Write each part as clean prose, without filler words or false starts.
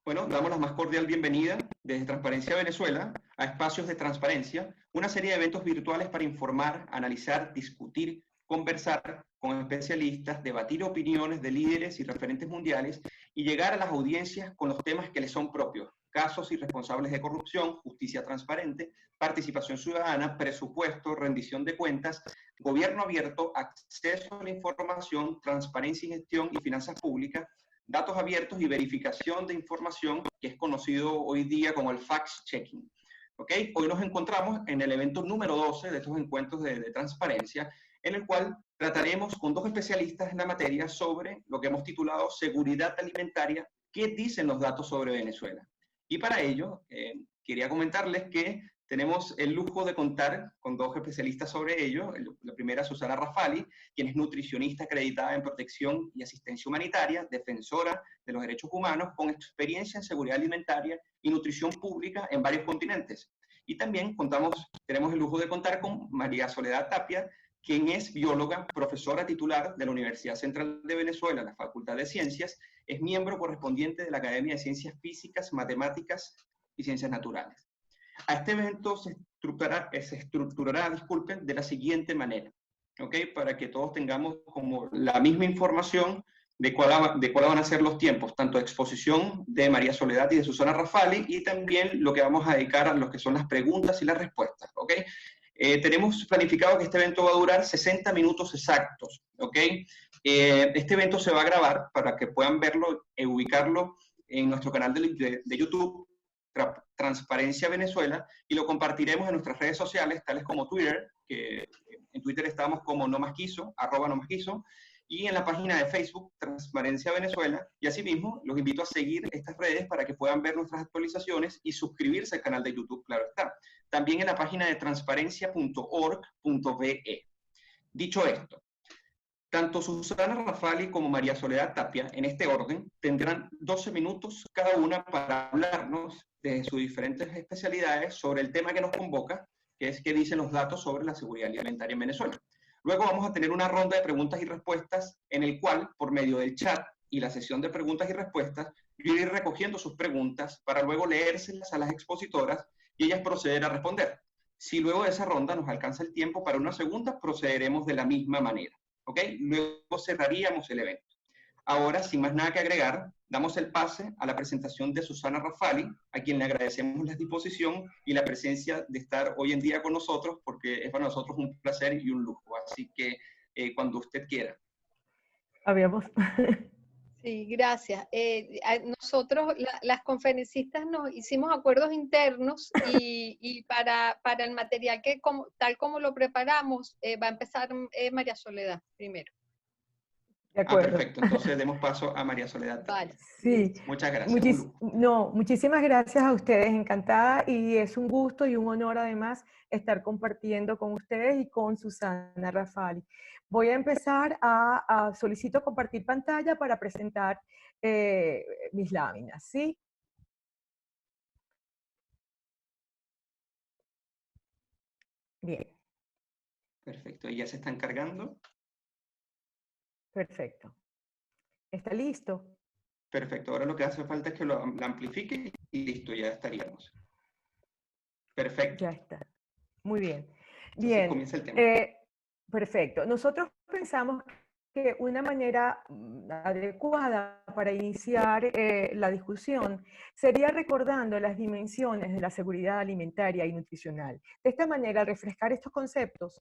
Bueno, damos la más cordial bienvenida desde Transparencia Venezuela a Espacios de Transparencia, una serie de eventos virtuales para informar, analizar, discutir, conversar con especialistas, debatir opiniones de líderes y referentes mundiales y llegar a las audiencias con los temas que les son propios: casos y responsables de corrupción, justicia transparente, participación ciudadana, presupuesto, rendición de cuentas, gobierno abierto, acceso a la información, transparencia y gestión y finanzas públicas, datos abiertos y verificación de información, que es conocido hoy día como el fact-checking. ¿Okay? Hoy nos encontramos en el evento número 12 de estos encuentros de transparencia, en el cual trataremos con dos especialistas en la materia sobre lo que hemos titulado seguridad alimentaria, ¿qué dicen los datos sobre Venezuela? Y para ello, quería comentarles que tenemos el lujo de contar con dos especialistas sobre ello. La primera, Susana Rafali, quien es nutricionista acreditada en protección y asistencia humanitaria, defensora de los derechos humanos, con experiencia en seguridad alimentaria y nutrición pública en varios continentes. Y también tenemos el lujo de contar con María Soledad Tapia, quien es bióloga, profesora titular de la Universidad Central de Venezuela, la Facultad de Ciencias, es miembro correspondiente de la Academia de Ciencias Físicas, Matemáticas y Ciencias Naturales. A este evento se estructurará, disculpen, de la siguiente manera, ¿ok? Para que todos tengamos como la misma información de cuál van a ser los tiempos, tanto de exposición de María Soledad y de Susana Rafali, y también lo que vamos a dedicar a lo que son las preguntas y las respuestas, ¿ok? Tenemos planificado que este evento va a durar 60 minutos exactos, ¿ok? Este evento se va a grabar para que puedan verlo e ubicarlo en nuestro canal de YouTube, Transparencia Venezuela, y lo compartiremos en nuestras redes sociales, tales como Twitter, que en Twitter estamos como @nomasquiso, y en la página de Facebook, Transparencia Venezuela, y asimismo los invito a seguir estas redes para que puedan ver nuestras actualizaciones y suscribirse al canal de YouTube, claro está. También en la página de transparencia.org.be. Dicho esto, tanto Susana Rafali como María Soledad Tapia, en este orden, tendrán 12 minutos cada una para hablarnos de sus diferentes especialidades sobre el tema que nos convoca, que es qué dicen los datos sobre la seguridad alimentaria en Venezuela. Luego vamos a tener una ronda de preguntas y respuestas en el cual, por medio del chat y la sesión de preguntas y respuestas, yo iré recogiendo sus preguntas para luego leérselas a las expositoras y ellas proceder a responder. Si luego de esa ronda nos alcanza el tiempo para una segunda, procederemos de la misma manera. ¿Ok? Luego cerraríamos el evento. Ahora, sin más nada que agregar, damos el pase a la presentación de Susana Rafali, a quien le agradecemos la disposición y la presencia de estar hoy en día con nosotros, porque es para nosotros un placer y un lujo. Así que cuando usted quiera. Habíamos... Sí, gracias. Nosotros, las conferencistas, nos hicimos acuerdos internos y para el material que tal como lo preparamos, va a empezar María Soledad primero. De acuerdo. Perfecto. Entonces demos paso a María Soledad. Vale. Sí. Muchas gracias. Muchísimas gracias a ustedes, encantada, y es un gusto y un honor además estar compartiendo con ustedes y con Susana Rafali. Voy a empezar solicito compartir pantalla para presentar mis láminas, ¿sí? Bien. Perfecto, ¿y ya se están cargando? Perfecto. ¿Está listo? Perfecto, ahora lo que hace falta es que lo amplifique y listo, ya estaríamos. Perfecto. Ya está. Muy bien. Entonces, Bien. comienza el tema. Perfecto. Nosotros pensamos que una manera adecuada para iniciar la discusión sería recordando las dimensiones de la seguridad alimentaria y nutricional. De esta manera, al refrescar estos conceptos,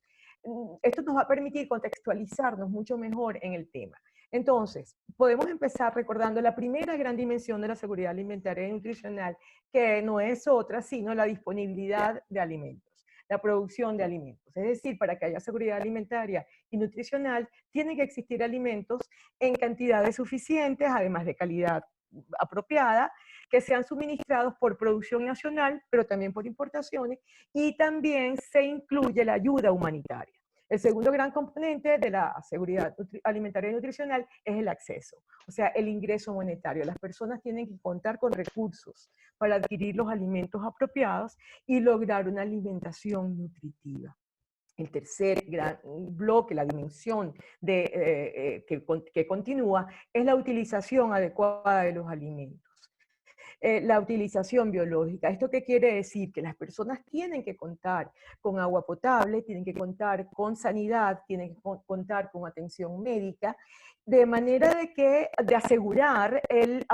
esto nos va a permitir contextualizarnos mucho mejor en el tema. Entonces, podemos empezar recordando la primera gran dimensión de la seguridad alimentaria y nutricional, que no es otra sino la disponibilidad de alimentos, la producción de alimentos. Es decir, para que haya seguridad alimentaria y nutricional, tienen que existir alimentos en cantidades suficientes, además de calidad apropiada, que sean suministrados por producción nacional, pero también por importaciones, y también se incluye la ayuda humanitaria. El segundo gran componente de la seguridad alimentaria y nutricional es el acceso, o sea, el ingreso monetario. Las personas tienen que contar con recursos para adquirir los alimentos apropiados y lograr una alimentación nutritiva. El tercer gran bloque, la dimensión que continúa, es la utilización adecuada de los alimentos. la utilización biológica. ¿Esto qué quiere decir? Que las personas tienen que contar con agua potable, tienen que contar con sanidad, tienen que contar con atención médica, de manera de asegurar el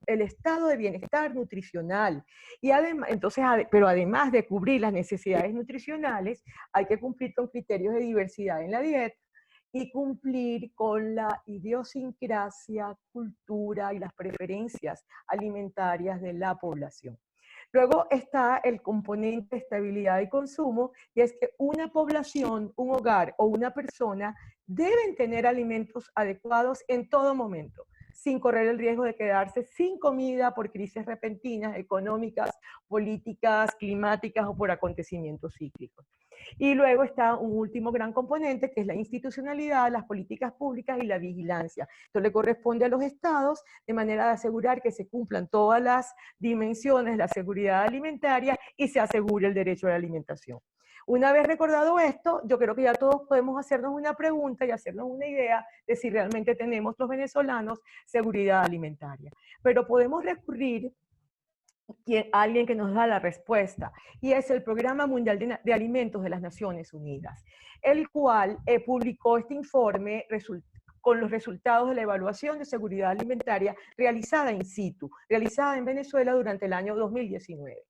estado de bienestar nutricional. Y además, entonces, pero además de cubrir las necesidades nutricionales, hay que cumplir con criterios de diversidad en la dieta y cumplir con la idiosincrasia, cultura y las preferencias alimentarias de la población. Luego está el componente de estabilidad y consumo, y es que una población, un hogar o una persona deben tener alimentos adecuados en todo momento, sin correr el riesgo de quedarse sin comida por crisis repentinas, económicas, políticas, climáticas o por acontecimientos cíclicos. Y luego está un último gran componente, que es la institucionalidad, las políticas públicas y la vigilancia. Esto le corresponde a los estados, de manera de asegurar que se cumplan todas las dimensiones de la seguridad alimentaria y se asegure el derecho a la alimentación. Una vez recordado esto, yo creo que ya todos podemos hacernos una pregunta y hacernos una idea de si realmente tenemos los venezolanos seguridad alimentaria. Pero podemos recurrir a alguien que nos da la respuesta, y es el Programa Mundial de Alimentos de las Naciones Unidas, el cual publicó este informe con los resultados de la evaluación de seguridad alimentaria realizada in situ, realizada en Venezuela durante el año 2019.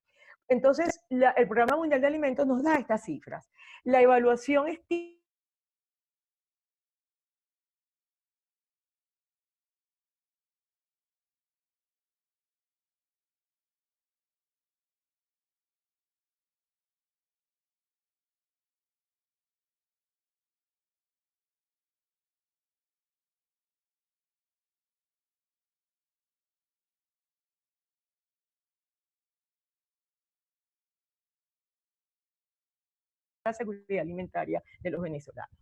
Entonces, el Programa Mundial de Alimentos nos da estas cifras. La evaluación estima la seguridad alimentaria de los venezolanos.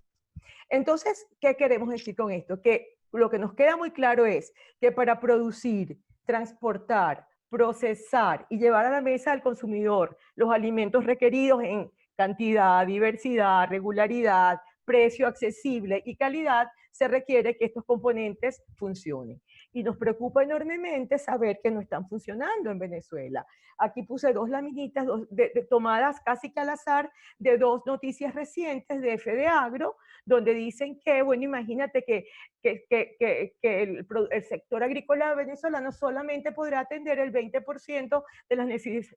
Entonces, ¿qué queremos decir con esto? Que lo que nos queda muy claro es que para producir, transportar, procesar y llevar a la mesa del consumidor los alimentos requeridos en cantidad, diversidad, regularidad, precio accesible y calidad, se requiere que estos componentes funcionen. Y nos preocupa enormemente saber que no están funcionando en Venezuela. Aquí puse dos laminitas tomadas casi que al azar de dos noticias recientes de FEDEAGRO, donde dicen que, bueno, imagínate que el sector agrícola venezolano solamente podrá atender el 20% de las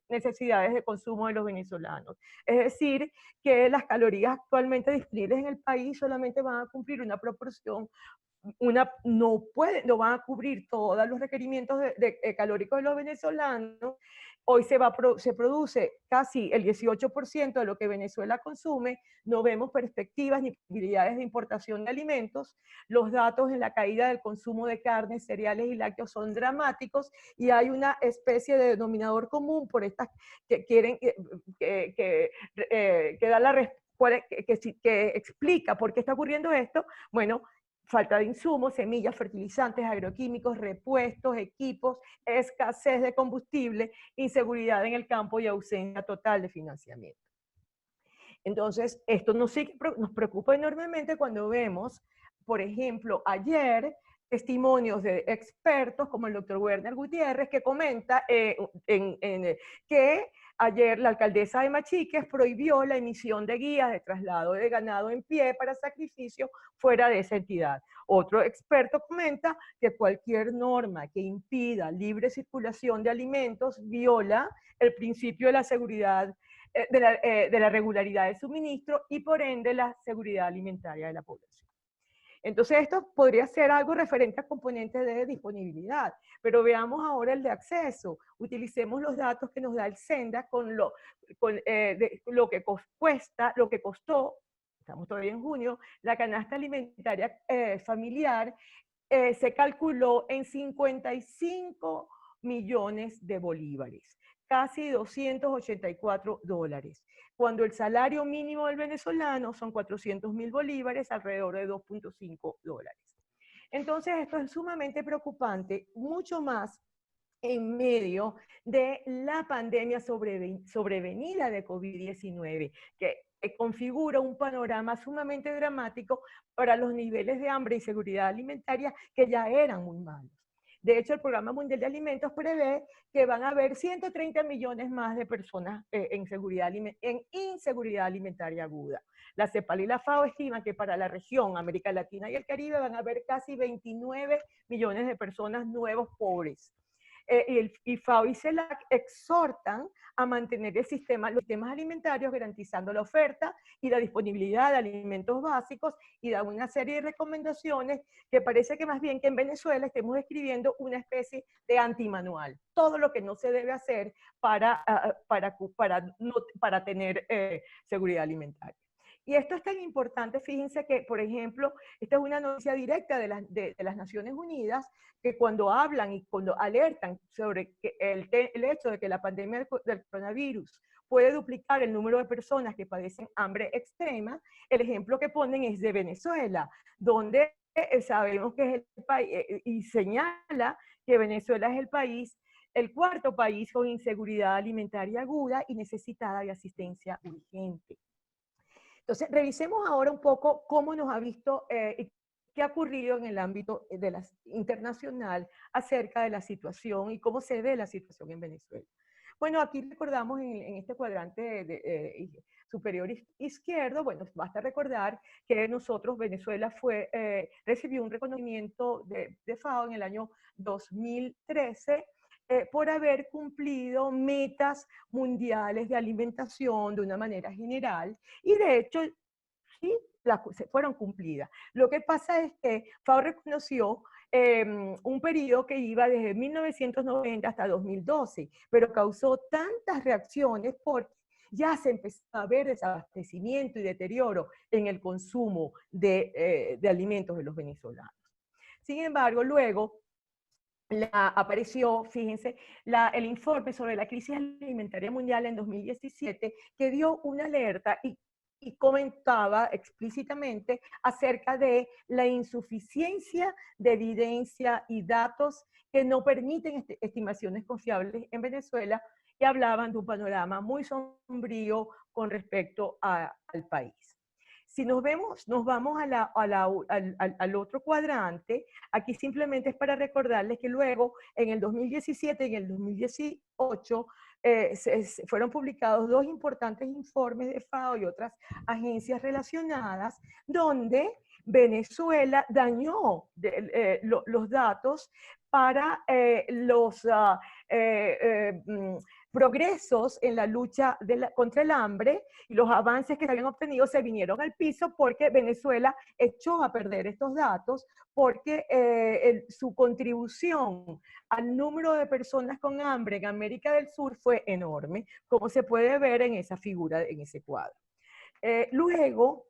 necesidades de consumo de los venezolanos. Es decir, que las calorías actualmente disponibles en el país solamente van a cumplir una proporción, no van a cubrir todos los requerimientos calóricos de los venezolanos. Hoy se produce casi el 18% de lo que Venezuela consume, no vemos perspectivas ni posibilidades de importación de alimentos, los datos en la caída del consumo de carnes, cereales y lácteos son dramáticos, y hay una especie de denominador común por estas que quieren, que da la respuesta, que explica por qué está ocurriendo esto. Bueno, falta de insumos, semillas, fertilizantes, agroquímicos, repuestos, equipos, escasez de combustible, inseguridad en el campo y ausencia total de financiamiento. Entonces, esto nos preocupa enormemente cuando vemos, por ejemplo, ayer, testimonios de expertos como el doctor Werner Gutiérrez, que comenta que ayer la alcaldesa de Machiques prohibió la emisión de guías de traslado de ganado en pie para sacrificio fuera de esa entidad. Otro experto comenta que cualquier norma que impida libre circulación de alimentos viola el principio de la seguridad, de la regularidad de suministro y por ende la seguridad alimentaria de la población. Entonces esto podría ser algo referente a componentes de disponibilidad, pero veamos ahora el de acceso. Utilicemos los datos que nos da el SENDA con lo que cuesta, lo que costó, estamos todavía en junio, la canasta alimentaria familiar se calculó en 55 millones de bolívares, casi $284, cuando el salario mínimo del venezolano son 400.000 bolívares, alrededor de $2.5. Entonces esto es sumamente preocupante, mucho más en medio de la pandemia sobrevenida de COVID-19, que configura un panorama sumamente dramático para los niveles de hambre y seguridad alimentaria que ya eran muy malos. De hecho, el Programa Mundial de Alimentos prevé que van a haber 130 millones más de personas en inseguridad alimentaria aguda. La CEPAL y la FAO estiman que para la región, América Latina y el Caribe, van a haber casi 29 millones de personas nuevos pobres. Y FAO y CELAC exhortan a mantener los sistemas alimentarios, garantizando la oferta y la disponibilidad de alimentos básicos, y da una serie de recomendaciones que parece que más bien que en Venezuela estemos escribiendo una especie de antimanual. Todo lo que no se debe hacer para tener seguridad alimentaria. Y esto es tan importante, fíjense que, por ejemplo, esta es una noticia directa de las Naciones Unidas, que cuando hablan y cuando alertan sobre que el hecho de que la pandemia del coronavirus puede duplicar el número de personas que padecen hambre extrema, el ejemplo que ponen es de Venezuela, donde sabemos que es el país, y señala que Venezuela es el cuarto país con inseguridad alimentaria aguda y necesitada de asistencia urgente. Entonces, revisemos ahora un poco cómo nos ha visto, qué ha ocurrido en el ámbito internacional acerca de la situación y cómo se ve la situación en Venezuela. Bueno, aquí recordamos en este cuadrante superior izquierdo, bueno, basta recordar que Venezuela recibió un reconocimiento de FAO en el año 2013 por haber cumplido metas mundiales de alimentación de una manera general, y de hecho, sí, fueron cumplidas. Lo que pasa es que FAO reconoció un periodo que iba desde 1990 hasta 2012, pero causó tantas reacciones porque ya se empezó a ver desabastecimiento y deterioro en el consumo de alimentos de los venezolanos. Sin embargo, luego apareció, fíjense, el informe sobre la crisis alimentaria mundial en 2017, que dio una alerta y comentaba explícitamente acerca de la insuficiencia de evidencia y datos que no permiten estimaciones confiables en Venezuela, y hablaban de un panorama muy sombrío con respecto al país. Si nos vamos al otro cuadrante, aquí simplemente es para recordarles que luego, en el 2017 y en el 2018, fueron publicados dos importantes informes de FAO y otras agencias relacionadas, donde Venezuela dañó los datos para los progresos en la lucha contra el hambre, y los avances que se habían obtenido se vinieron al piso porque Venezuela echó a perder estos datos, porque su contribución al número de personas con hambre en América del Sur fue enorme, como se puede ver en esa figura, en ese cuadro. Luego,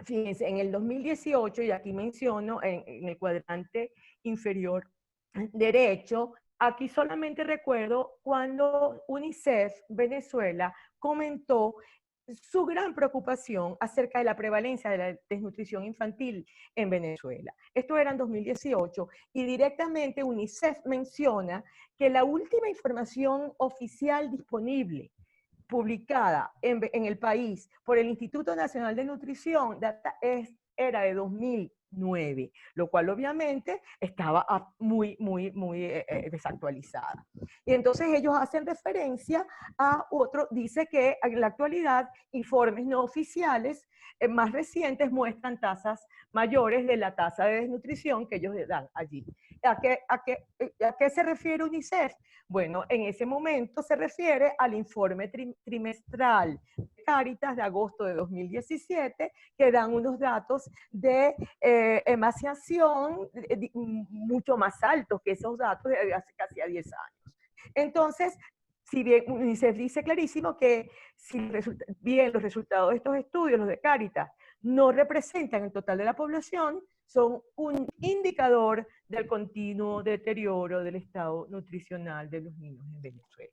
fíjense, en el 2018, y aquí menciono en el cuadrante inferior derecho, aquí solamente recuerdo cuando UNICEF Venezuela comentó su gran preocupación acerca de la prevalencia de la desnutrición infantil en Venezuela. Esto era en 2018, y directamente UNICEF menciona que la última información oficial disponible publicada en el país por el Instituto Nacional de Nutrición era de 2009, lo cual obviamente estaba muy desactualizada. Y entonces ellos hacen referencia a otro, dice que en la actualidad informes no oficiales más recientes muestran tasas mayores de la tasa de desnutrición que ellos dan allí. ¿A qué se refiere UNICEF? Bueno, en ese momento se refiere al informe trimestral de Cáritas de agosto de 2017, que dan unos datos de emaciación mucho más altos que esos datos de hace casi 10 años. Entonces, si bien UNICEF dice clarísimo que si bien los resultados de estos estudios, los de Cáritas, no representan el total de la población, son un indicador del continuo deterioro del estado nutricional de los niños en Venezuela.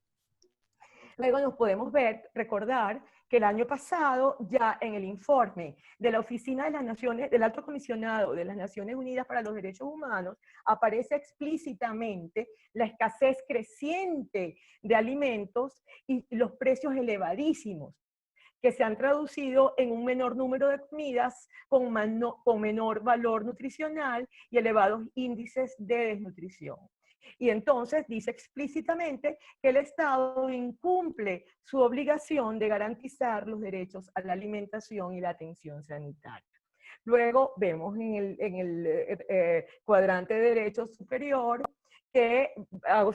Luego nos podemos recordar que el año pasado, ya en el informe de la Oficina de las Naciones, del Alto Comisionado de las Naciones Unidas para los Derechos Humanos, aparece explícitamente la escasez creciente de alimentos y los precios elevadísimos, que se han traducido en un menor número de comidas con menor valor nutricional y elevados índices de desnutrición. Y entonces dice explícitamente que el Estado incumple su obligación de garantizar los derechos a la alimentación y la atención sanitaria. Luego vemos en el cuadrante de derecho superior que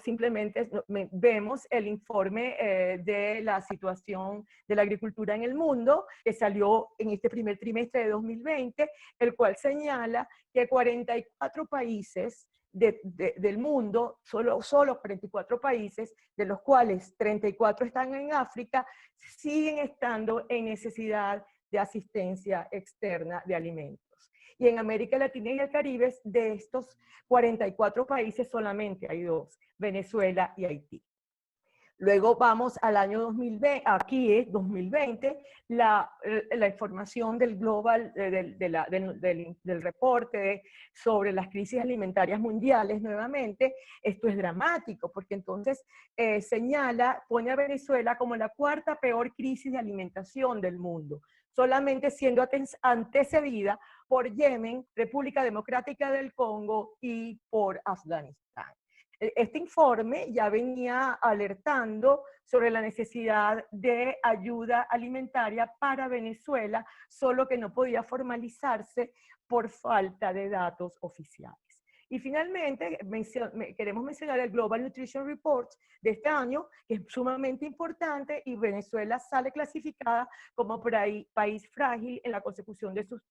simplemente vemos el informe de la situación de la agricultura en el mundo, que salió en este primer trimestre de 2020, el cual señala que 44 países del mundo, solo 44 países, de los cuales 34 están en África, siguen estando en necesidad de asistencia externa de alimentos. Y en América Latina y el Caribe, de estos 44 países, solamente hay 2, Venezuela y Haití. Luego vamos al año 2020, aquí es 2020, la información del global, del reporte sobre las crisis alimentarias mundiales nuevamente. Esto es dramático, porque entonces pone a Venezuela como la cuarta peor crisis de alimentación del mundo, solamente siendo antecedida por Yemen, República Democrática del Congo y por Afganistán. Este informe ya venía alertando sobre la necesidad de ayuda alimentaria para Venezuela, solo que no podía formalizarse por falta de datos oficiales. Y finalmente, queremos mencionar el Global Nutrition Report de este año, que es sumamente importante, y Venezuela sale clasificada como país frágil en la consecución de sus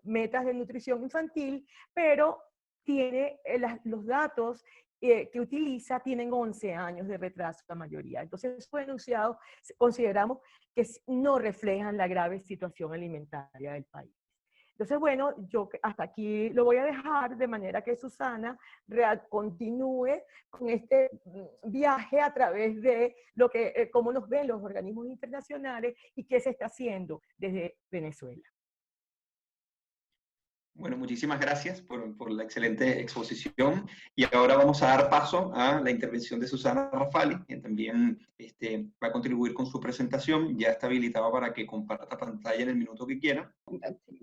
metas de nutrición infantil, pero tiene los datos que utiliza tienen 11 años de retraso la mayoría. Entonces, fue enunciado, consideramos que no reflejan la grave situación alimentaria del país. Entonces, bueno, yo hasta aquí lo voy a dejar de manera que Susana continúe con este viaje a través de cómo nos ven los organismos internacionales y qué se está haciendo desde Venezuela. Bueno, muchísimas gracias por la excelente exposición. Y ahora vamos a dar paso a la intervención de Susana Rafali, quien también va a contribuir con su presentación. Ya está habilitado para que comparta pantalla en el minuto que quiera.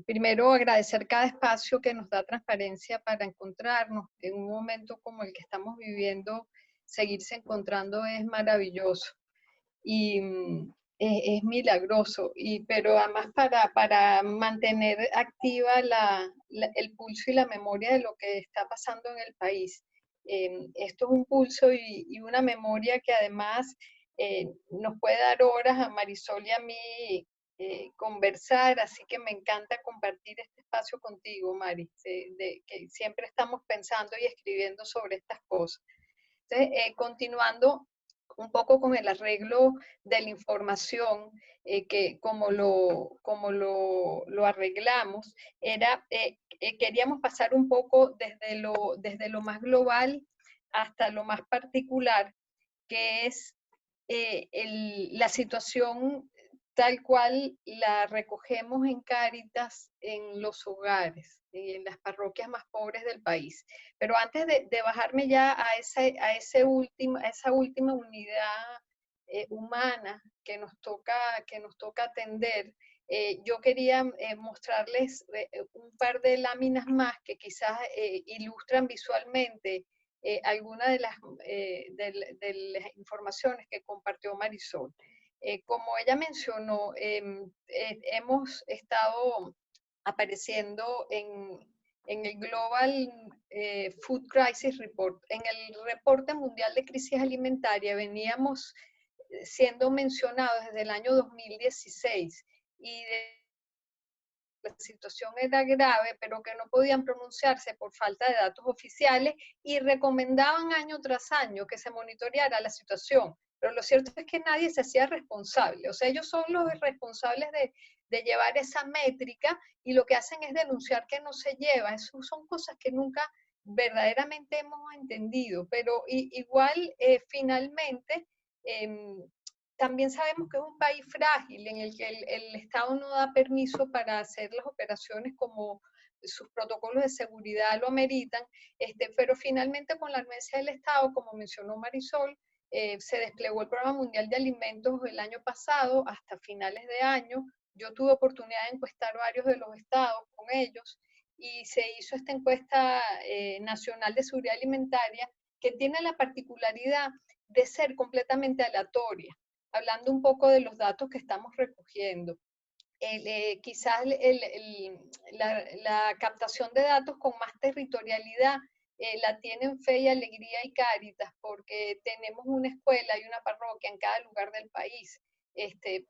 Primero, agradecer cada espacio que nos da Transparencia para encontrarnos. En un momento como el que estamos viviendo, seguirse encontrando es maravilloso. Y es milagroso, pero además para mantener activa el pulso y la memoria de lo que está pasando en el país. Esto es un pulso y una memoria que además nos puede dar horas a Marisol y a mí conversar, así que me encanta compartir este espacio contigo, Mari, que siempre estamos pensando y escribiendo sobre estas cosas. Entonces, continuando un poco con el arreglo de la información, que como lo arreglamos, queríamos pasar un poco desde lo más global hasta lo más particular, que es la situación tal cual la recogemos en Cáritas en los hogares, en las parroquias más pobres del país. Pero antes de bajarme ya a esa última unidad humana que nos toca atender, yo quería mostrarles un par de láminas más que quizás ilustran visualmente algunas de las informaciones que compartió Marisol. Como ella mencionó, hemos estado apareciendo en el Global Food Crisis Report. En el reporte mundial de crisis alimentaria veníamos siendo mencionados desde el año 2016 y la situación era grave, pero que no podían pronunciarse por falta de datos oficiales y recomendaban año tras año que se monitoreara la situación. Pero lo cierto es que nadie se hacía responsable. O sea, ellos son los responsables de llevar esa métrica y lo que hacen es denunciar que no se lleva. Eso son cosas que nunca verdaderamente hemos entendido. Pero igual, finalmente, también sabemos que es un país frágil en el que el Estado no da permiso para hacer las operaciones como sus protocolos de seguridad lo ameritan, pero finalmente con la anuencia del Estado, como mencionó Marisol, se desplegó el Programa Mundial de Alimentos el año pasado hasta finales de año. Yo tuve oportunidad de encuestar varios de los estados con ellos y se hizo esta encuesta nacional de seguridad alimentaria, que tiene la particularidad de ser completamente aleatoria, hablando un poco de los datos que estamos recogiendo. Quizás la captación de datos con más territorialidad la tienen Fe y Alegría y Cáritas, porque tenemos una escuela y una parroquia en cada lugar del país.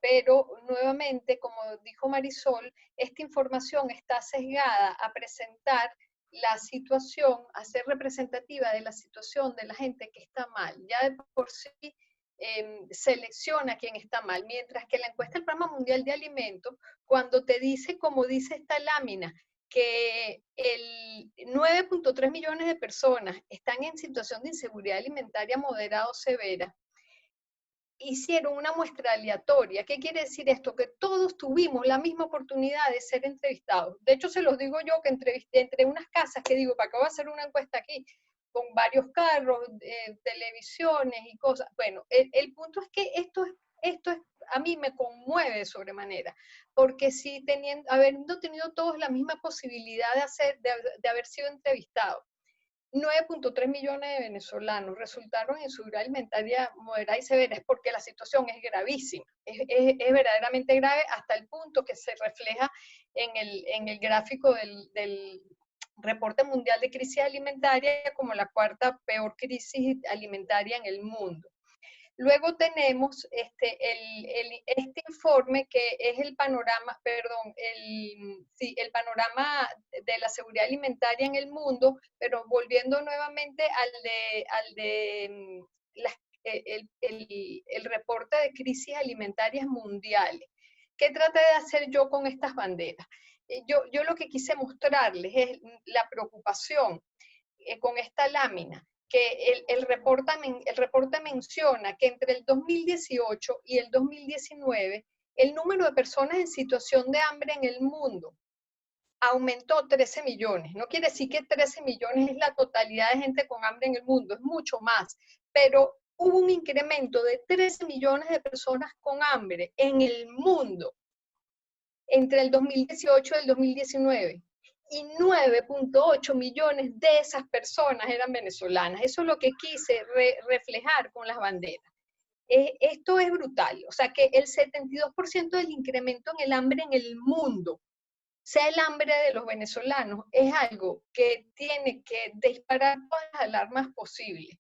Pero nuevamente, como dijo Marisol, esta información está sesgada a presentar la situación, a ser representativa de la situación de la gente que está mal. Ya de por sí selecciona quién está mal, mientras que la encuesta del Programa Mundial de Alimentos, cuando te dice, como dice esta lámina, que el 9.3 millones de personas están en situación de inseguridad alimentaria moderada o severa, hicieron una muestra aleatoria. ¿Qué quiere decir esto? Que todos tuvimos la misma oportunidad de ser entrevistados. De hecho, se los digo yo, que entre unas casas que digo, ¿para qué voy a hacer una encuesta aquí? Con varios carros, televisiones y cosas. Bueno, el punto es que esto a mí me conmueve de sobremanera, porque si habiendo tenido todos la misma posibilidad de haber sido entrevistados, 9.3 millones de venezolanos resultaron en inseguridad alimentaria moderada y severa, es porque la situación es gravísima, es verdaderamente grave, hasta el punto que se refleja en el gráfico del Reporte Mundial de Crisis Alimentaria como la cuarta peor crisis alimentaria en el mundo. Luego tenemos este informe, que es el panorama, el panorama de la seguridad alimentaria en el mundo, pero volviendo nuevamente el reporte de crisis alimentarias mundiales. ¿Qué traté de hacer yo con estas banderas? Yo lo que quise mostrarles es la preocupación con esta lámina, que el reporte menciona que entre el 2018 y el 2019 el número de personas en situación de hambre en el mundo aumentó 13 millones. No quiere decir que 13 millones es la totalidad de gente con hambre en el mundo, es mucho más, pero hubo un incremento de 13 millones de personas con hambre en el mundo entre el 2018 y el 2019. Y 9.8 millones de esas personas eran venezolanas. Eso es lo que quise reflejar con las banderas. Esto es brutal. O sea, que el 72% del incremento en el hambre en el mundo sea el hambre de los venezolanos, es algo que tiene que disparar todas las alarmas posibles.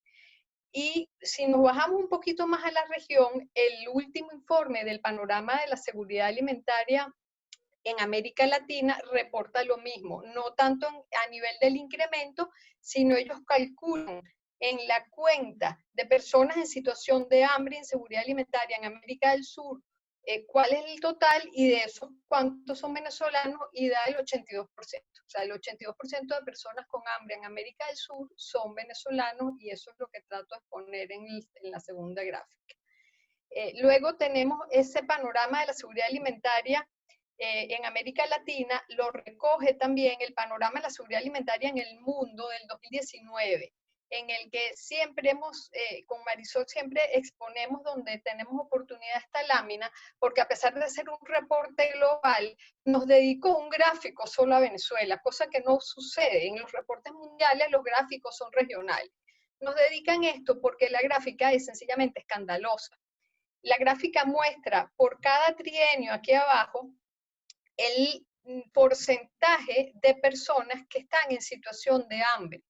Y si nos bajamos un poquito más a la región, el último informe del panorama de la seguridad alimentaria en América Latina reporta lo mismo, no tanto a nivel del incremento, sino ellos calculan en la cuenta de personas en situación de hambre e inseguridad alimentaria en América del Sur, cuál es el total, y de esos cuántos son venezolanos, y da el 82%. O sea, el 82% de personas con hambre en América del Sur son venezolanos, y eso es lo que trato de poner en la segunda gráfica. Luego tenemos ese panorama de la seguridad alimentaria en América Latina, lo recoge también el panorama de la seguridad alimentaria en el mundo del 2019, en el que siempre con Marisol siempre exponemos donde tenemos oportunidad esta lámina, porque a pesar de ser un reporte global, nos dedicó un gráfico solo a Venezuela, cosa que no sucede. En los reportes mundiales los gráficos son regionales. Nos dedican esto porque la gráfica es sencillamente escandalosa. La gráfica muestra por cada trienio aquí abajo el porcentaje de personas que están en situación de hambre,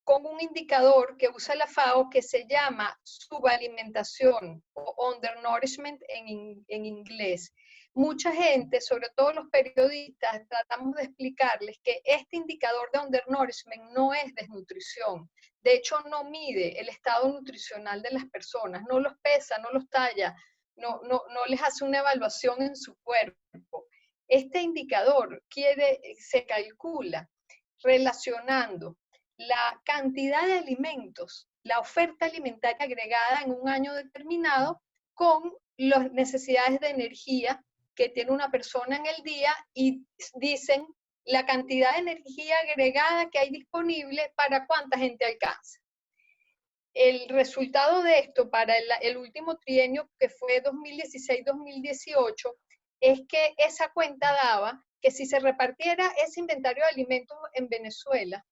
con un indicador que usa la FAO que se llama subalimentación o undernourishment en inglés. Mucha gente, sobre todo los periodistas, tratamos de explicarles que este indicador de undernourishment no es desnutrición. De hecho, no mide el estado nutricional de las personas, no los pesa, no los talla, no les hace una evaluación en su cuerpo. Este indicador se calcula relacionando la cantidad de alimentos, la oferta alimentaria agregada en un año determinado con las necesidades de energía que tiene una persona en el día, y dicen la cantidad de energía agregada que hay disponible para cuánta gente alcanza. El resultado de esto para el último trienio, que fue 2016-2018, es que esa cuenta daba que si se repartiera ese inventario de alimentos en Venezuela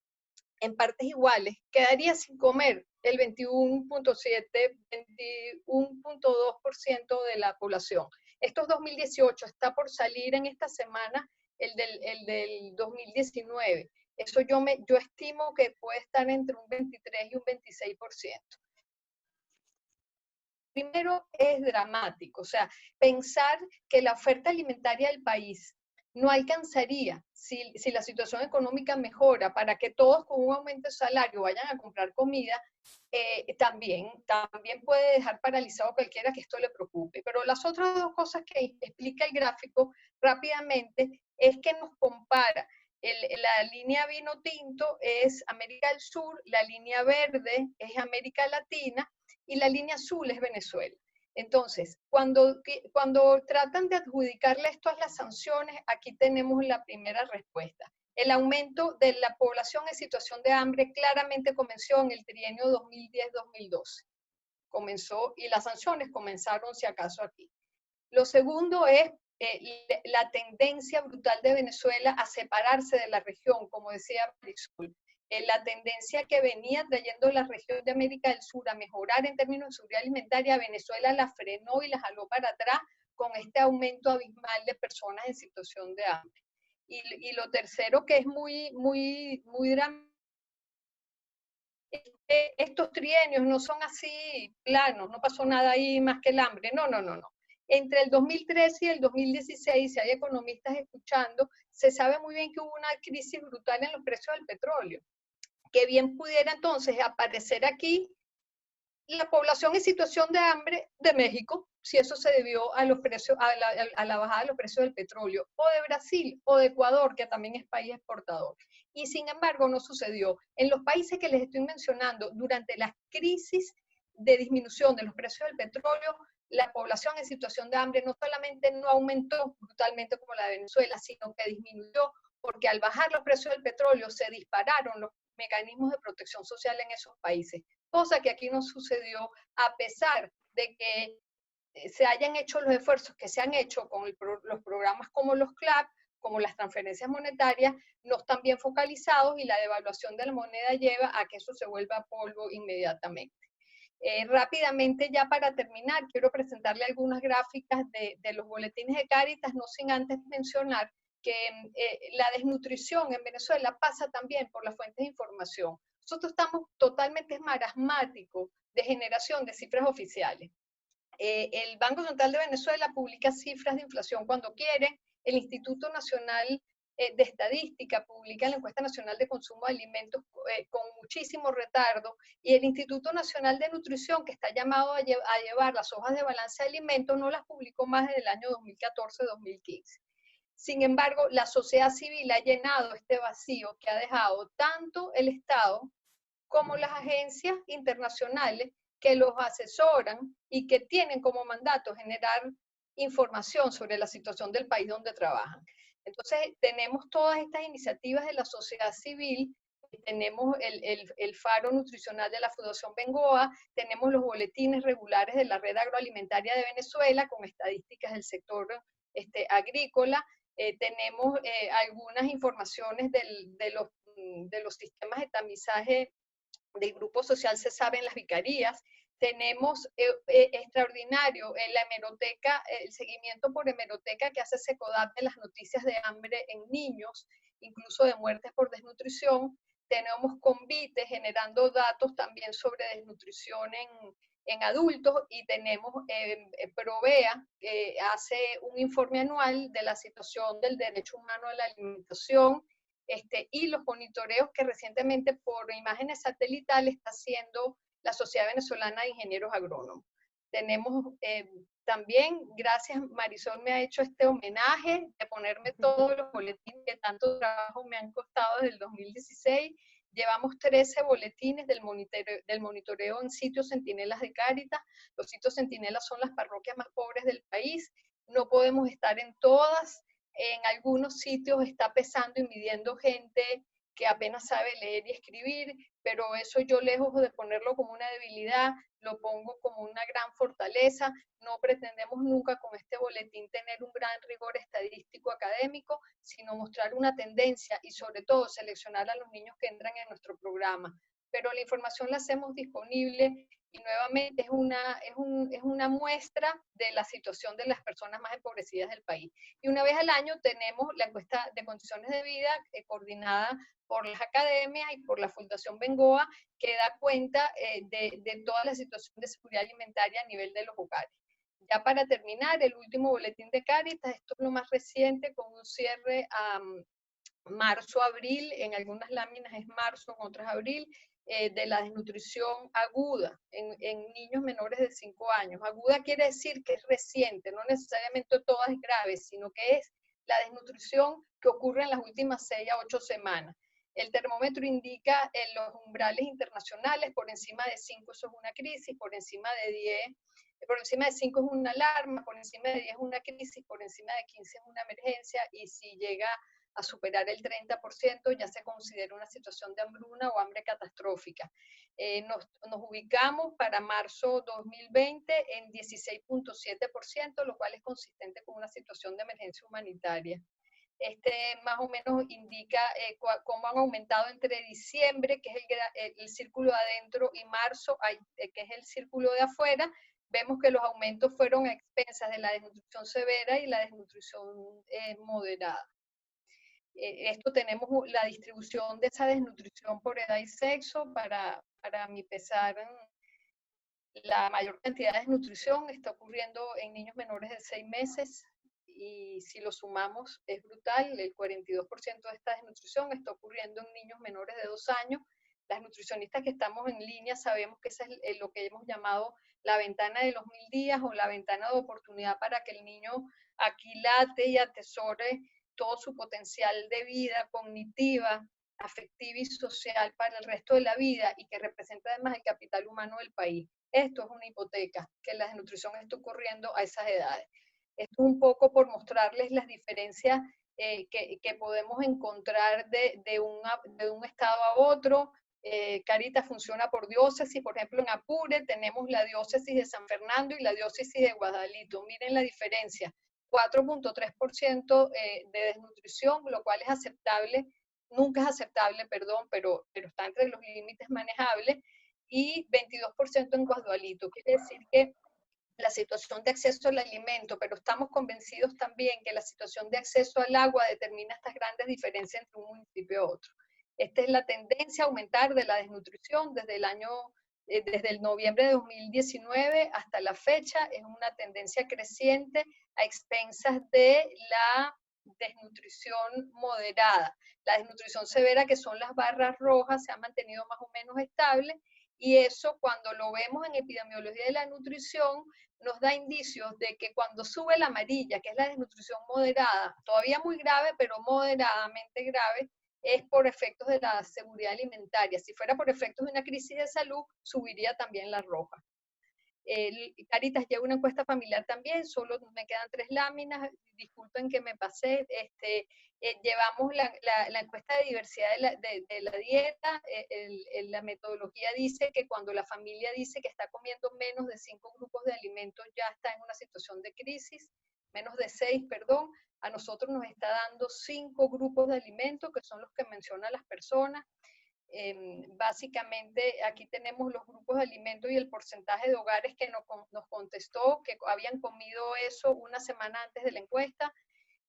en partes iguales, quedaría sin comer el 21.7, 21.2% de la población. Esto es 2018, está por salir en esta semana el del 2019. Eso yo estimo que puede estar entre un 23 y un 26%. Primero es dramático, o sea, pensar que la oferta alimentaria del país no alcanzaría si la situación económica mejora para que todos con un aumento de salario vayan a comprar comida, también puede dejar paralizado a cualquiera que esto le preocupe. Pero las otras dos cosas que explica el gráfico rápidamente es que nos compara. La línea vino tinto es América del Sur, la línea verde es América Latina y la línea azul es Venezuela. Entonces, cuando tratan de adjudicarle esto a las sanciones, aquí tenemos la primera respuesta. El aumento de la población en situación de hambre claramente comenzó en el trienio 2010-2012. Comenzó, y las sanciones comenzaron, si acaso, aquí. Lo segundo es la tendencia brutal de Venezuela a separarse de la región, como decía Marisol. La tendencia que venía trayendo la región de América del Sur a mejorar en términos de seguridad alimentaria, Venezuela la frenó y la jaló para atrás con este aumento abismal de personas en situación de hambre. Y lo tercero, que es muy dramático, estos trienios no son así planos, no pasó nada ahí más que el hambre, no. Entre el 2013 y el 2016, si hay economistas escuchando, se sabe muy bien que hubo una crisis brutal en los precios del petróleo, que bien pudiera entonces aparecer aquí la población en situación de hambre de México, si eso se debió a los precios, a la bajada de los precios del petróleo, o de Brasil, o de Ecuador, que también es país exportador. Y sin embargo no sucedió. En los países que les estoy mencionando, durante las crisis de disminución de los precios del petróleo, la población en situación de hambre no solamente no aumentó brutalmente como la de Venezuela, sino que disminuyó, porque al bajar los precios del petróleo se dispararon los mecanismos de protección social en esos países, cosa que aquí no sucedió, a pesar de que se hayan hecho los esfuerzos que se han hecho con los programas como los CLAP, como las transferencias monetarias, no están bien focalizados y la devaluación de la moneda lleva a que eso se vuelva polvo inmediatamente. Rápidamente, ya para terminar, quiero presentarle algunas gráficas de los boletines de Cáritas, no sin antes mencionar que la desnutrición en Venezuela pasa también por las fuentes de información. Nosotros estamos totalmente marasmáticos de generación de cifras oficiales. El Banco Central de Venezuela publica cifras de inflación cuando quiere, el Instituto Nacional de Estadística publica la Encuesta Nacional de Consumo de Alimentos con muchísimo retardo, y el Instituto Nacional de Nutrición, que está llamado a llevar las hojas de balance de alimentos, no las publicó más desde el año 2014-2015. Sin embargo, la sociedad civil ha llenado este vacío que ha dejado tanto el Estado como las agencias internacionales que los asesoran y que tienen como mandato generar información sobre la situación del país donde trabajan. Entonces, tenemos todas estas iniciativas de la sociedad civil, tenemos el faro nutricional de la Fundación Bengoa, tenemos los boletines regulares de la red agroalimentaria de Venezuela con estadísticas del sector agrícola, tenemos algunas informaciones de los sistemas de tamizaje del grupo social se sabe en las vicarías. Tenemos extraordinario en la hemeroteca, el seguimiento por hemeroteca que hace Secodap de las noticias de hambre en niños, incluso de muertes por desnutrición. Tenemos Convite generando datos también sobre desnutrición en adultos, y tenemos Provea, que hace un informe anual de la situación del derecho humano a la alimentación, y los monitoreos que recientemente por imágenes satelitales está haciendo la Sociedad Venezolana de Ingenieros Agrónomos. Tenemos también, gracias Marisol me ha hecho este homenaje de ponerme todos los boletines que tanto trabajo me han costado desde el 2016. Llevamos 13 boletines del monitoreo en sitios centinelas de Cáritas. Los sitios centinelas son las parroquias más pobres del país. No podemos estar en todas. En algunos sitios está pesando y midiendo gente que apenas sabe leer y escribir, pero eso yo, lejos de ponerlo como una debilidad, lo pongo como una gran fortaleza. No pretendemos nunca con este boletín tener un gran rigor estadístico académico, sino mostrar una tendencia y sobre todo seleccionar a los niños que entran en nuestro programa. Pero la información la hacemos disponible y nuevamente es una muestra de la situación de las personas más empobrecidas del país. Y una vez al año tenemos la encuesta de condiciones de vida coordinada por las academias y por la Fundación Bengoa, que da cuenta de toda la situación de seguridad alimentaria a nivel de los hogares. Ya para terminar, el último boletín de Cáritas, esto es lo más reciente, con un cierre a marzo-abril, en algunas láminas es marzo, en otras abril, de la desnutrición aguda en niños menores de 5 años. Aguda quiere decir que es reciente, no necesariamente toda es grave, sino que es la desnutrición que ocurre en las últimas 6 a 8 semanas. El termómetro indica en los umbrales internacionales, por encima de 5 eso es una crisis, por encima de 10, por encima de 5 es una alarma, por encima de 10 es una crisis, por encima de 15 es una emergencia, y si llega a superar el 30%, ya se considera una situación de hambruna o hambre catastrófica. Nos ubicamos para marzo 2020 en 16.7%, lo cual es consistente con una situación de emergencia humanitaria. Más o menos indica cómo han aumentado entre diciembre, que es el círculo de adentro, y marzo, que es el círculo de afuera. Vemos que los aumentos fueron a expensas de la desnutrición severa y la desnutrición moderada. Esto tenemos la distribución de esa desnutrición por edad y sexo. Para mi pesar, la mayor cantidad de desnutrición está ocurriendo en niños menores de 6 meses, y si lo sumamos es brutal, el 42% de esta desnutrición está ocurriendo en niños menores de 2 años. Las nutricionistas que estamos en línea sabemos que eso es lo que hemos llamado la ventana de los 1000 días o la ventana de oportunidad para que el niño aquilate y atesore todo su potencial de vida cognitiva, afectiva y social para el resto de la vida, y que representa además el capital humano del país. Esto es una hipoteca, que la desnutrición está ocurriendo a esas edades. Esto es un poco por mostrarles las diferencias que podemos encontrar de un estado a otro. Cáritas funciona por diócesis. Por ejemplo, en Apure tenemos la diócesis de San Fernando y la diócesis de Guadalito. Miren la diferencia. 4.3% de desnutrición, lo cual es aceptable, nunca es aceptable, perdón, pero está entre los límites manejables, y 22% en Guadalito. Quiere decir que la situación de acceso al alimento, pero estamos convencidos también que la situación de acceso al agua determina estas grandes diferencias entre un municipio y otro. Esta es la tendencia a aumentar de la desnutrición desde el noviembre de 2019 hasta la fecha. Es una tendencia creciente a expensas de la desnutrición moderada. La desnutrición severa, que son las barras rojas, se ha mantenido más o menos estable, y eso, cuando lo vemos en epidemiología de la nutrición, nos da indicios de que cuando sube la amarilla, que es la desnutrición moderada, todavía muy grave, pero moderadamente grave, es por efectos de la seguridad alimentaria. Si fuera por efectos de una crisis de salud, subiría también la roja. Cáritas lleva una encuesta familiar también, solo me quedan 3 láminas, disculpen que me pasé. Llevamos la encuesta de diversidad de la dieta. La metodología dice que cuando la familia dice que está comiendo menos de 5 grupos de alimentos, ya está en una situación de crisis, menos de 6, perdón. A nosotros nos está dando 5 grupos de alimentos, que son los que mencionan las personas. Básicamente aquí tenemos los grupos de alimentos y el porcentaje de hogares que nos contestó que habían comido eso una semana antes de la encuesta.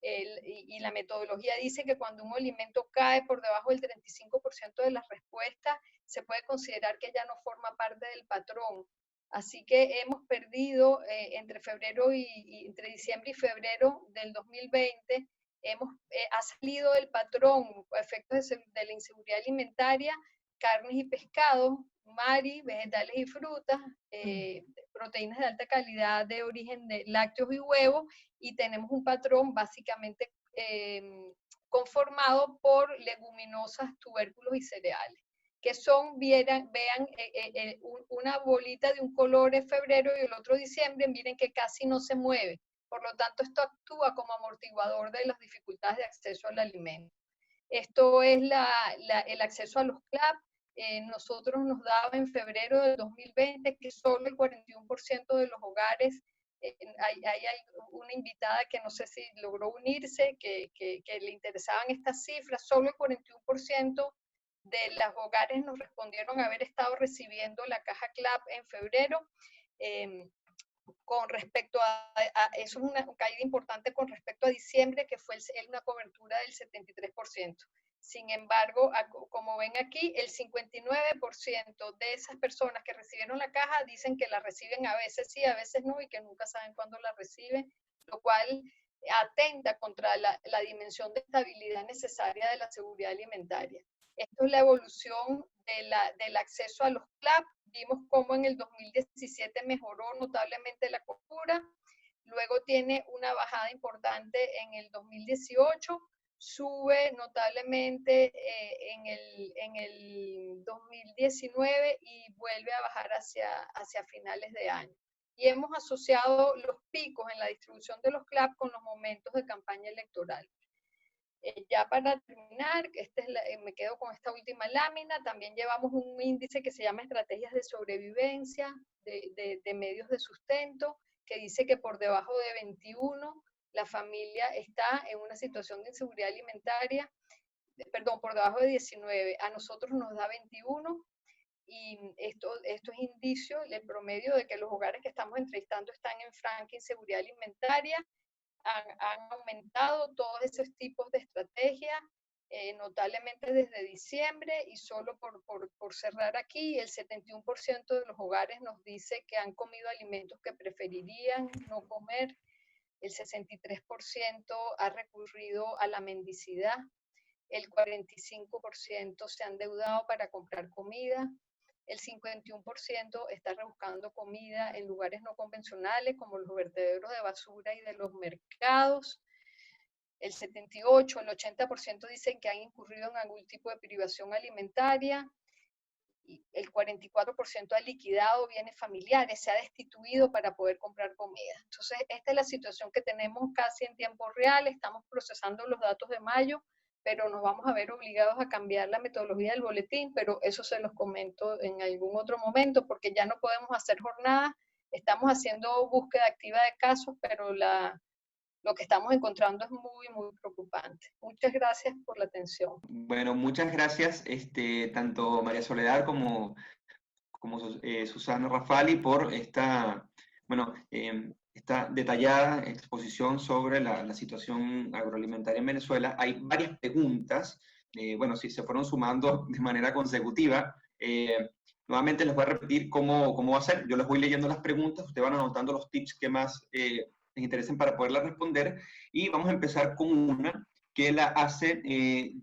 Y la metodología dice que cuando un alimento cae por debajo del 35% de las respuestas, se puede considerar que ya no forma parte del patrón. Así que hemos perdido entre diciembre y febrero del 2020, ha salido del patrón, a efectos de la inseguridad alimentaria, carnes y pescados, vegetales y frutas, proteínas de alta calidad de origen de lácteos y huevos, y tenemos un patrón básicamente conformado por leguminosas, tubérculos y cereales, que son, vean una bolita de un color en febrero y el otro diciembre, miren que casi no se mueve. Por lo tanto, esto actúa como amortiguador de las dificultades de acceso al alimento. Esto es el acceso a los CLAP. Nosotros nos daba en febrero del 2020 que solo el 41% de los hogares, hay una invitada que no sé si logró unirse, que le interesaban estas cifras, solo el 41% de los hogares nos respondieron haber estado recibiendo la caja CLAP en febrero. Con respecto eso es una caída importante con respecto a diciembre, que fue una cobertura del 73%. Sin embargo, como ven aquí, el 59% de esas personas que recibieron la caja dicen que la reciben a veces sí, a veces no, y que nunca saben cuándo la reciben, lo cual atenta contra la dimensión de estabilidad necesaria de la seguridad alimentaria. Esto es la evolución del acceso a los CLAP. Vimos cómo en el 2017 mejoró notablemente la cobertura, luego tiene una bajada importante en el 2018, sube notablemente en el 2019 y vuelve a bajar hacia finales de año. Y hemos asociado los picos en la distribución de los CLAP con los momentos de campaña electoral. Ya para terminar, me quedo con esta última lámina. También llevamos un índice que se llama Estrategias de Sobrevivencia de Medios de Sustento, que dice que por debajo de 21 la familia está en una situación de inseguridad alimentaria, perdón, por debajo de 19. A nosotros nos da 21 y esto es indicio, el promedio de que los hogares que estamos entrevistando están en franca inseguridad alimentaria. Han aumentado todos esos tipos de estrategias notablemente desde diciembre, y solo por cerrar aquí, el 71% de los hogares nos dice que han comido alimentos que preferirían no comer, el 63% ha recurrido a la mendicidad, el 45% se han endeudado para comprar comida, el 51% está rebuscando comida en lugares no convencionales como los vertederos de basura y de los mercados. El 78%, el 80% dicen que han incurrido en algún tipo de privación alimentaria. Y el 44% ha liquidado bienes familiares, se ha destituido para poder comprar comida. Entonces, esta es la situación que tenemos casi en tiempo real. Estamos procesando los datos de mayo, pero nos vamos a ver obligados a cambiar la metodología del boletín, pero eso se los comento en algún otro momento, porque ya no podemos hacer jornadas. Estamos haciendo búsqueda activa de casos, pero lo que estamos encontrando es muy, muy preocupante. Muchas gracias por la atención. Bueno, muchas gracias, tanto María Soledad como Susana Rafali por esta detallada exposición sobre la situación agroalimentaria en Venezuela. Hay varias preguntas, si se fueron sumando de manera consecutiva. Nuevamente les voy a repetir cómo va a ser. Yo les voy leyendo las preguntas, ustedes van anotando los tips que más les interesen para poderlas responder, y vamos a empezar con una que la hace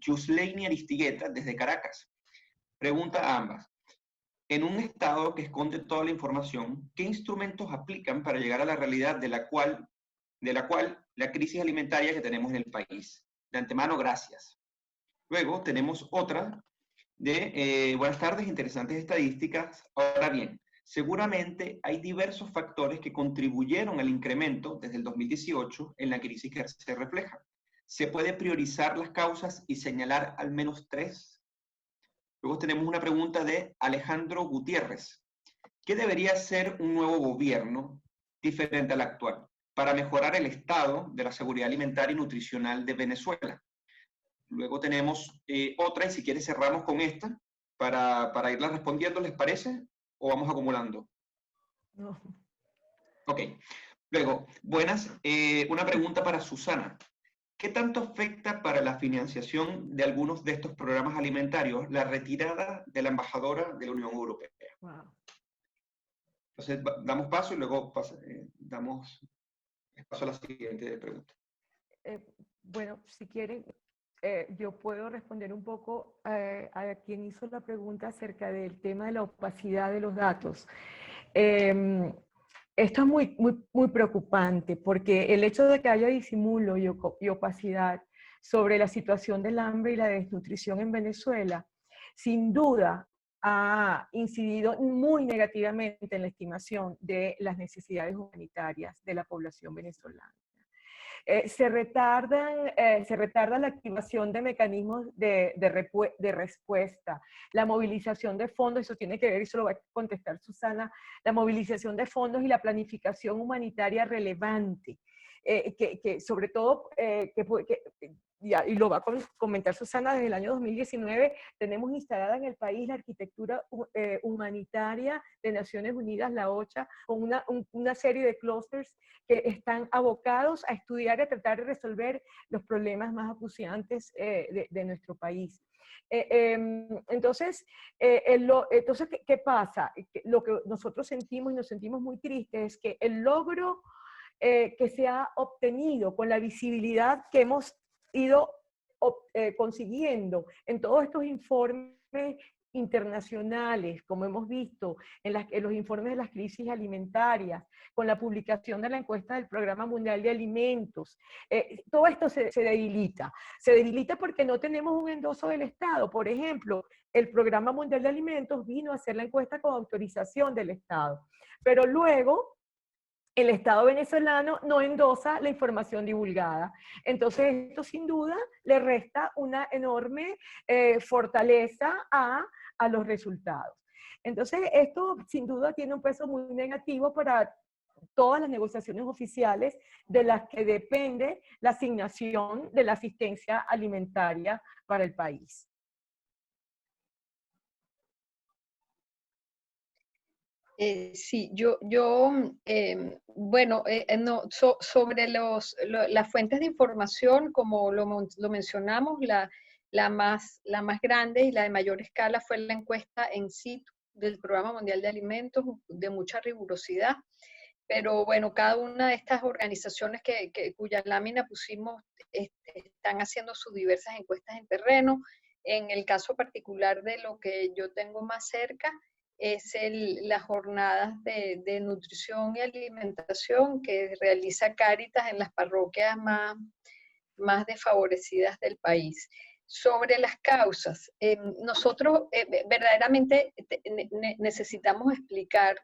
Yuslaini Aristigueta desde Caracas. Pregunta a ambas. En un estado que esconde toda la información, ¿qué instrumentos aplican para llegar a la realidad de la cual la crisis alimentaria que tenemos en el país? De antemano, gracias. Luego tenemos otra de buenas tardes, interesantes estadísticas. Ahora bien, seguramente hay diversos factores que contribuyeron al incremento desde el 2018 en la crisis que se refleja. ¿Se puede priorizar las causas y señalar al menos 3? Luego tenemos una pregunta de Alejandro Gutiérrez. ¿Qué debería hacer un nuevo gobierno diferente al actual para mejorar el estado de la seguridad alimentaria y nutricional de Venezuela? Luego tenemos otra, y si quieres cerramos con esta para irla respondiendo, ¿les parece? ¿O vamos acumulando? No. Ok. Luego, buenas. Una pregunta para Susana. ¿Qué tanto afecta para la financiación de algunos de estos programas alimentarios la retirada de la embajadora de la Unión Europea? Wow. Entonces, damos paso y luego damos paso a la siguiente pregunta. Bueno, si quieren, yo puedo responder un poco a quien hizo la pregunta acerca del tema de la opacidad de los datos. Esto es muy, muy, muy preocupante, porque el hecho de que haya disimulo y opacidad sobre la situación del hambre y la desnutrición en Venezuela, sin duda ha incidido muy negativamente en la estimación de las necesidades humanitarias de la población venezolana. Se retarda la activación de mecanismos de respuesta, la movilización de fondos, eso tiene que ver, eso lo va a contestar Susana, la movilización de fondos y la planificación humanitaria relevante. Que sobre todo, y lo va a comentar Susana, desde el año 2019 tenemos instalada en el país la arquitectura humanitaria de Naciones Unidas, la OCHA, con una serie de clústeres que están abocados a estudiar y a tratar de resolver los problemas más acuciantes de nuestro país. Entonces, ¿qué pasa? Lo que nosotros sentimos y nos sentimos muy tristes es que el logro que se ha obtenido con la visibilidad que hemos ido consiguiendo en todos estos informes internacionales, como hemos visto en los informes de las crisis alimentarias, con la publicación de la encuesta del Programa Mundial de Alimentos, todo esto se debilita. Se debilita porque no tenemos un endoso del Estado. Por ejemplo, el Programa Mundial de Alimentos vino a hacer la encuesta con autorización del Estado, pero luego el Estado venezolano no endosa la información divulgada. Entonces, esto sin duda le resta una enorme fortaleza a los resultados. Entonces, esto sin duda tiene un peso muy negativo para todas las negociaciones oficiales de las que depende la asignación de la asistencia alimentaria para el país. Sí, bueno, no, sobre las fuentes de información, como lo mencionamos, la más grande y la de mayor escala fue la encuesta en situ del Programa Mundial de Alimentos, de mucha rigurosidad. Pero bueno, cada una de estas organizaciones cuya lámina pusimos están haciendo sus diversas encuestas en terreno. En el caso particular de lo que yo tengo más cerca, es las jornadas de nutrición y alimentación que realiza Cáritas en las parroquias más desfavorecidas del país. Sobre las causas, nosotros verdaderamente necesitamos explicar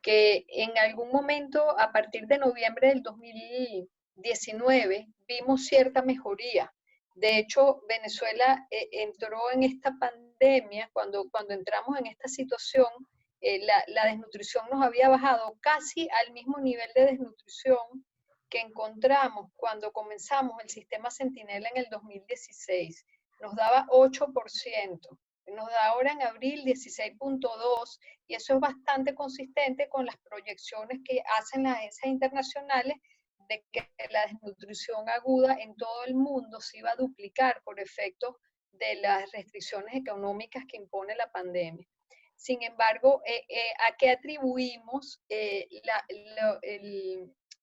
que en algún momento, a partir de noviembre del 2019, vimos cierta mejoría. De hecho, Venezuela entró en esta pandemia, cuando entramos en esta situación, la desnutrición nos había bajado casi al mismo nivel de desnutrición que encontramos cuando comenzamos el sistema Centinela en el 2016. Nos daba 8%. Nos da ahora en abril 16.2, y eso es bastante consistente con las proyecciones que hacen las agencias internacionales de que la desnutrición aguda en todo el mundo se iba a duplicar por efecto de las restricciones económicas que impone la pandemia. Sin embargo, ¿a qué atribuimos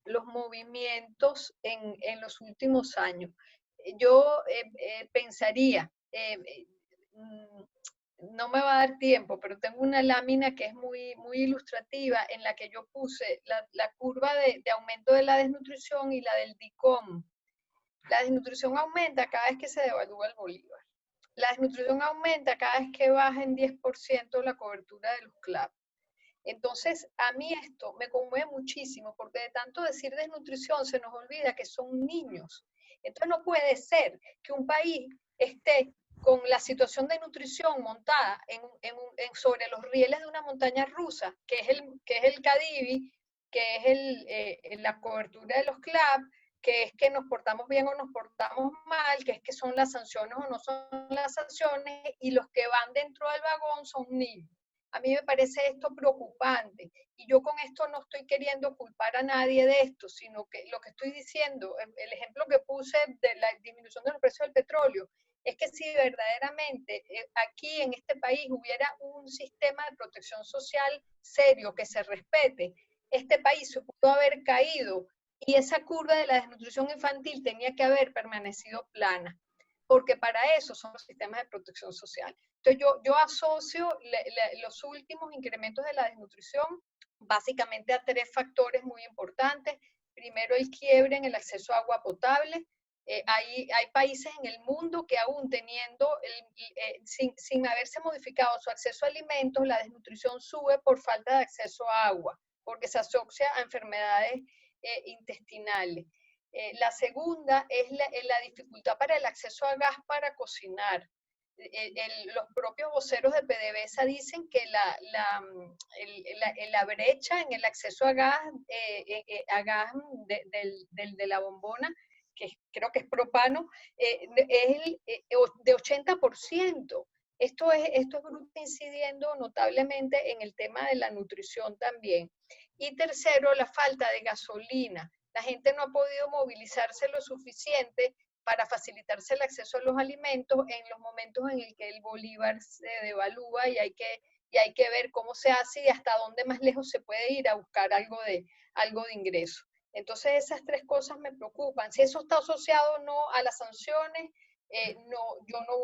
los movimientos en los últimos años? Yo pensaría, no me va a dar tiempo, pero tengo una lámina que es muy, muy ilustrativa en la que yo puse la curva de aumento de la desnutrición y la del DICOM. La desnutrición aumenta cada vez que se devalúa el bolívar. La desnutrición aumenta cada vez que baja en 10% la cobertura de los CLAP. Entonces, a mí esto me conmueve muchísimo, porque de tanto decir desnutrición se nos olvida que son niños. Entonces, no puede ser que un país esté con la situación de nutrición montada sobre los rieles de una montaña rusa, que es el CADIVI, que es la cobertura de los CLAP, que es que nos portamos bien o nos portamos mal, que es que son las sanciones o no son las sanciones, y los que van dentro del vagón son niños. A mí me parece esto preocupante, y yo con esto no estoy queriendo culpar a nadie de esto, sino que lo que estoy diciendo, el ejemplo que puse de la disminución de los precios del petróleo, es que si verdaderamente aquí en este país hubiera un sistema de protección social serio que se respete, este país se pudo haber caído y esa curva de la desnutrición infantil tenía que haber permanecido plana, porque para eso son los sistemas de protección social. Entonces yo asocio los últimos incrementos de la desnutrición básicamente a 3 factores muy importantes. Primero, el quiebre en el acceso a agua potable. Hay países en el mundo que aún teniendo, sin haberse modificado su acceso a alimentos, la desnutrición sube por falta de acceso a agua, porque se asocia a enfermedades intestinales. La segunda es la dificultad para el acceso a gas para cocinar. Los propios voceros de PDVSA dicen que la brecha en el acceso a gas, de la bombona, que creo que es propano, es de 80%. Esto está incidiendo notablemente en el tema de la nutrición también. Y tercero, la falta de gasolina. La gente no ha podido movilizarse lo suficiente para facilitarse el acceso a los alimentos en los momentos en el que el bolívar se devalúa y hay que ver cómo se hace y hasta dónde más lejos se puede ir a buscar algo de ingreso. Entonces esas tres cosas me preocupan. Si eso está asociado o no a las sanciones, yo no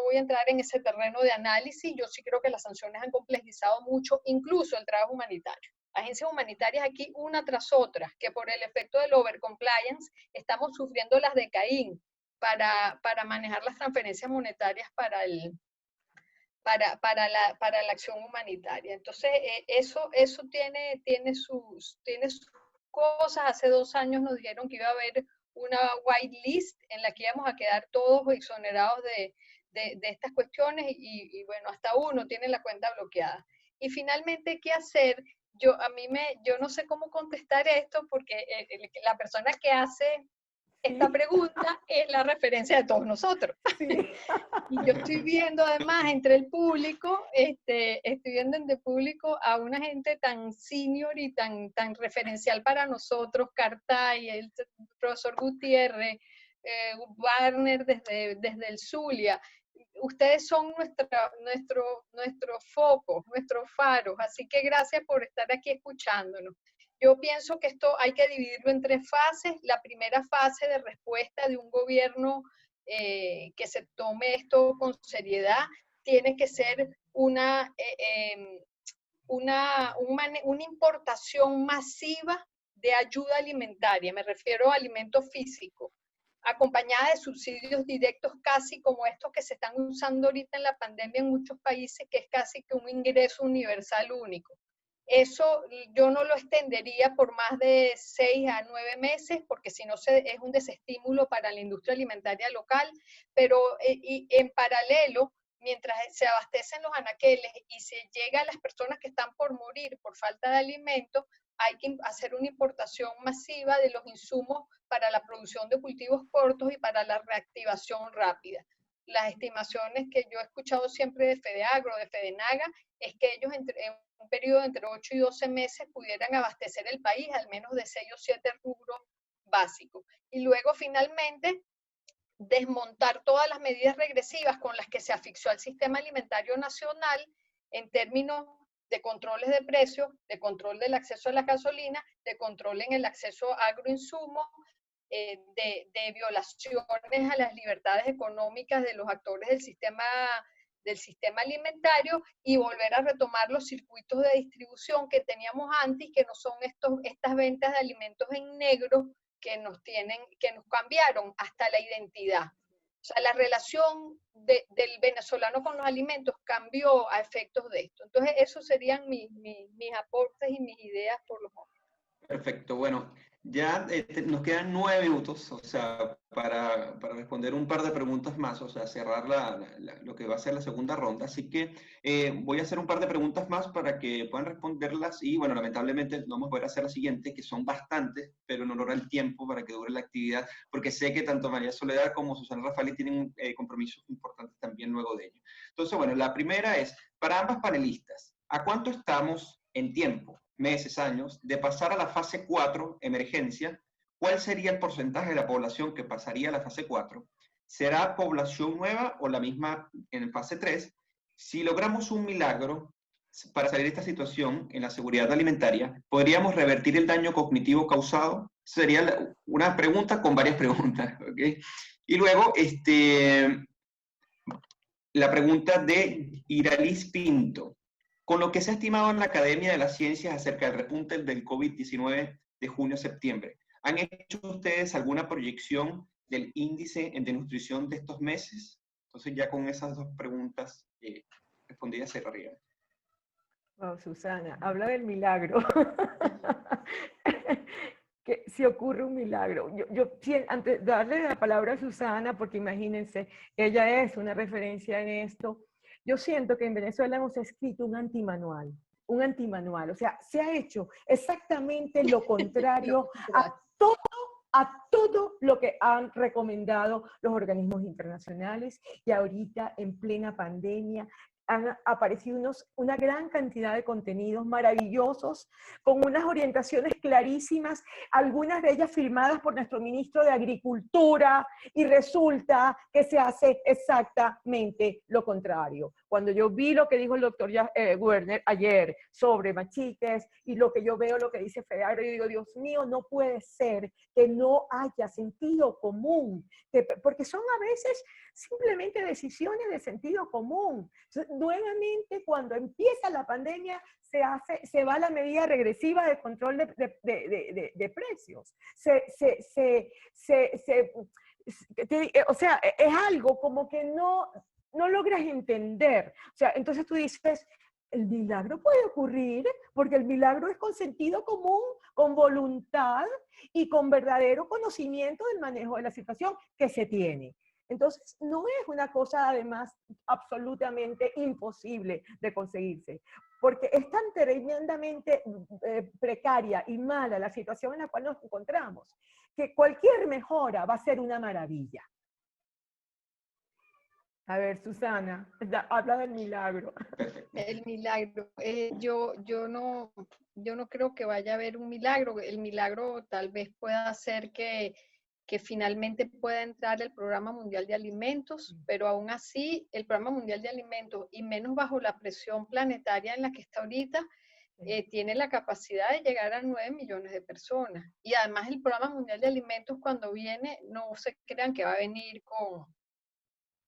voy a entrar en ese terreno de análisis. Yo sí creo que las sanciones han complejizado mucho, incluso el trabajo humanitario. Agencias humanitarias aquí una tras otra, que por el efecto del overcompliance estamos sufriendo las de Caín para manejar las transferencias monetarias para la acción humanitaria. Entonces, eso tiene sus cosas. Hace 2 años nos dijeron que iba a haber una white list en la que íbamos a quedar todos exonerados de estas cuestiones y bueno, hasta uno tiene la cuenta bloqueada. Y finalmente, ¿qué hacer? Yo no sé cómo contestar esto porque la persona que hace esta pregunta es la referencia de todos nosotros. Sí. Y yo estoy viendo además entre el público, estoy viendo entre el público a una gente tan senior y tan referencial para nosotros, Cartay, el profesor Gutiérrez, Warner desde el Zulia. Ustedes son nuestro foco, nuestros faros, así que gracias por estar aquí escuchándonos. Yo pienso que esto hay que dividirlo en 3 fases. La primera fase de respuesta de un gobierno que se tome esto con seriedad tiene que ser una importación masiva de ayuda alimentaria, me refiero a alimentos físicos, acompañada de subsidios directos casi como estos que se están usando ahorita en la pandemia en muchos países, que es casi que un ingreso universal único. Eso yo no lo extendería por más de 6 a 9 meses, porque si no es un desestímulo para la industria alimentaria local, pero y en paralelo, mientras se abastecen los anaqueles y se llega a las personas que están por morir por falta de alimentos, hay que hacer una importación masiva de los insumos para la producción de cultivos cortos y para la reactivación rápida. Las estimaciones que yo he escuchado siempre de FEDEAGRO, de FEDENAGA, es que ellos en un periodo entre 8 y 12 meses pudieran abastecer el país al menos de 6 o 7 rubros básicos. Y luego finalmente desmontar todas las medidas regresivas con las que se asfixió al sistema alimentario nacional en términos de controles de precios, de control del acceso a la gasolina, de control en el acceso a agroinsumos, de violaciones a las libertades económicas de los actores del sistema alimentario y volver a retomar los circuitos de distribución que teníamos antes, que no son estas ventas de alimentos en negro que nos cambiaron hasta la identidad. O sea, la relación del venezolano con los alimentos cambió a efectos de esto. Entonces, esos serían mis aportes y mis ideas por los momentos. Perfecto, bueno, ya nos quedan 9 minutos, o sea, para responder un par de preguntas más, o sea, cerrar lo que va a ser la segunda ronda, así que voy a hacer un par de preguntas más para que puedan responderlas y, bueno, lamentablemente no vamos a poder hacer la siguiente, que son bastantes, pero en honor al tiempo para que dure la actividad, porque sé que tanto María Soledad como Susana Rafali tienen compromisos importantes también luego de ello. Entonces, bueno, la primera es, para ambas panelistas, ¿a cuánto estamos en tiempo? Meses, años, de pasar a la fase 4, emergencia? ¿Cuál sería el porcentaje de la población que pasaría a la fase 4? ¿Será población nueva o la misma en fase 3? Si logramos un milagro para salir de esta situación en la seguridad alimentaria, ¿podríamos revertir el daño cognitivo causado? Sería una pregunta con varias preguntas, ¿ok? Y luego, la pregunta de Iralis Pinto. Con lo que se ha estimado en la Academia de las Ciencias acerca del repunte del COVID-19 de junio a septiembre, ¿han hecho ustedes alguna proyección del índice de nutrición de estos meses? Entonces ya con esas 2 preguntas respondidas cerraría. Wow, Susana, habla del milagro. que si ocurre un milagro. Antes de darle la palabra a Susana, porque imagínense, ella es una referencia en esto, yo siento que en Venezuela hemos escrito un antimanual, o sea, se ha hecho exactamente lo contrario a todo lo que han recomendado los organismos internacionales, y ahorita en plena pandemia han aparecido una gran cantidad de contenidos maravillosos, con unas orientaciones clarísimas, algunas de ellas firmadas por nuestro ministro de Agricultura, y resulta que se hace exactamente lo contrario. Cuando yo vi lo que dijo el doctor Werner ayer sobre machites, y lo que yo veo, lo que dice Fedaro, yo digo, Dios mío, no puede ser que no haya sentido común, porque son a veces simplemente decisiones de sentido común. Nuevamente, cuando empieza la pandemia, se va a la medida regresiva de control de precios. O sea, es algo como que no logras entender. O sea, entonces tú dices, el milagro puede ocurrir, porque el milagro es con sentido común, con voluntad y con verdadero conocimiento del manejo de la situación que se tiene. Entonces, no es una cosa, además, absolutamente imposible de conseguirse, porque es tan tremendamente precaria y mala la situación en la cual nos encontramos, que cualquier mejora va a ser una maravilla. A ver, Susana, habla del milagro. El milagro. Yo no creo que vaya a haber un milagro. El milagro tal vez pueda ser que finalmente pueda entrar el Programa Mundial de Alimentos, pero aún así el Programa Mundial de Alimentos, y menos bajo la presión planetaria en la que está ahorita, tiene la capacidad de llegar a 9 millones de personas. Y además el Programa Mundial de Alimentos, cuando viene, no se crean que va a venir con,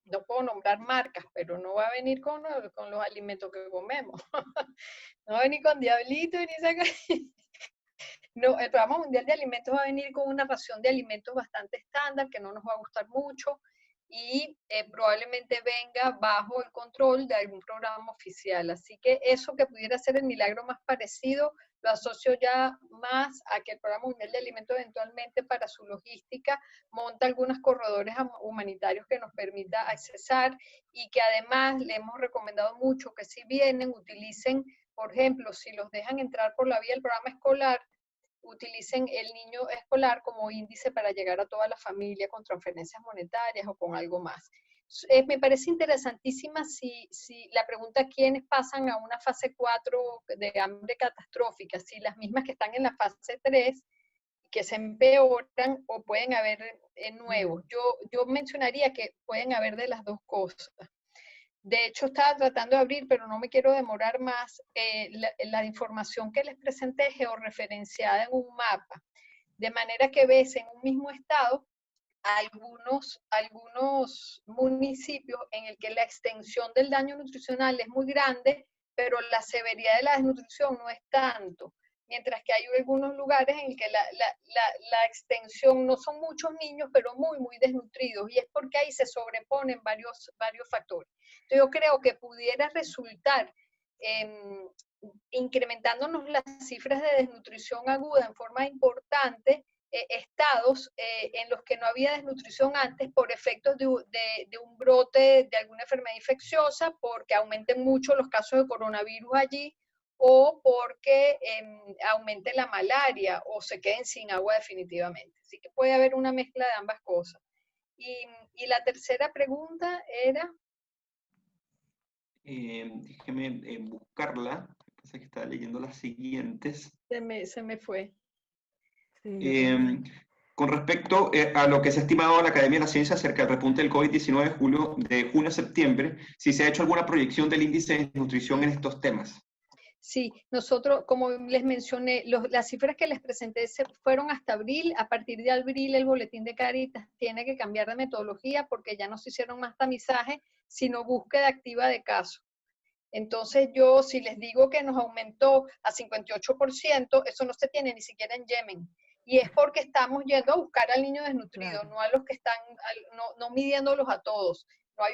no puedo nombrar marcas, pero no va a venir con los alimentos que comemos. No va a venir con diablito ni saca. No, el Programa Mundial de Alimentos va a venir con una ración de alimentos bastante estándar, que no nos va a gustar mucho, y probablemente venga bajo el control de algún programa oficial. Así que eso que pudiera ser el milagro más parecido, lo asocio ya más a que el Programa Mundial de Alimentos eventualmente para su logística monta algunos corredores humanitarios que nos permita accesar, y que además le hemos recomendado mucho que si vienen, utilicen, por ejemplo, si los dejan entrar por la vía del programa escolar, utilicen el niño escolar como índice para llegar a toda la familia con transferencias monetarias o con algo más. Me parece interesantísima si la pregunta, ¿quiénes pasan a una fase 4 de hambre catastrófica? Si las mismas que están en la fase 3, que se empeoran, o pueden haber nuevos. Yo mencionaría que pueden haber de las dos cosas. De hecho, estaba tratando de abrir, pero no me quiero demorar más, la información que les presenté georreferenciada en un mapa. De manera que ves en un mismo estado algunos municipios en el que la extensión del daño nutricional es muy grande, pero la severidad de la desnutrición no es tanto. Mientras que hay algunos lugares en el que la extensión no son muchos niños, pero muy, muy desnutridos, y es porque ahí se sobreponen varios factores. Entonces yo creo que pudiera resultar, incrementándonos las cifras de desnutrición aguda en forma importante, estados en los que no había desnutrición antes por efectos de un brote de alguna enfermedad infecciosa, porque aumenten mucho los casos de coronavirus allí, o porque aumente la malaria o se queden sin agua definitivamente. Así que puede haber una mezcla de ambas cosas. Y la tercera pregunta era... déjeme buscarla, pasa que estaba leyendo las siguientes. Se me fue. Sí, con respecto a lo que se ha estimado la Academia de la Ciencia acerca del repunte del COVID-19 de junio a septiembre, si se ha hecho alguna proyección del índice de desnutrición en estos temas. Sí, nosotros, como les mencioné, las cifras que les presenté fueron hasta abril. A partir de abril, el boletín de Cáritas tiene que cambiar de metodología, porque ya no se hicieron más tamizaje, sino búsqueda activa de casos. Entonces yo, si les digo que nos aumentó a 58%, eso no se tiene ni siquiera en Yemen. Y es porque estamos yendo a buscar al niño desnutrido, claro, no a los que están, no midiéndolos a todos. No hay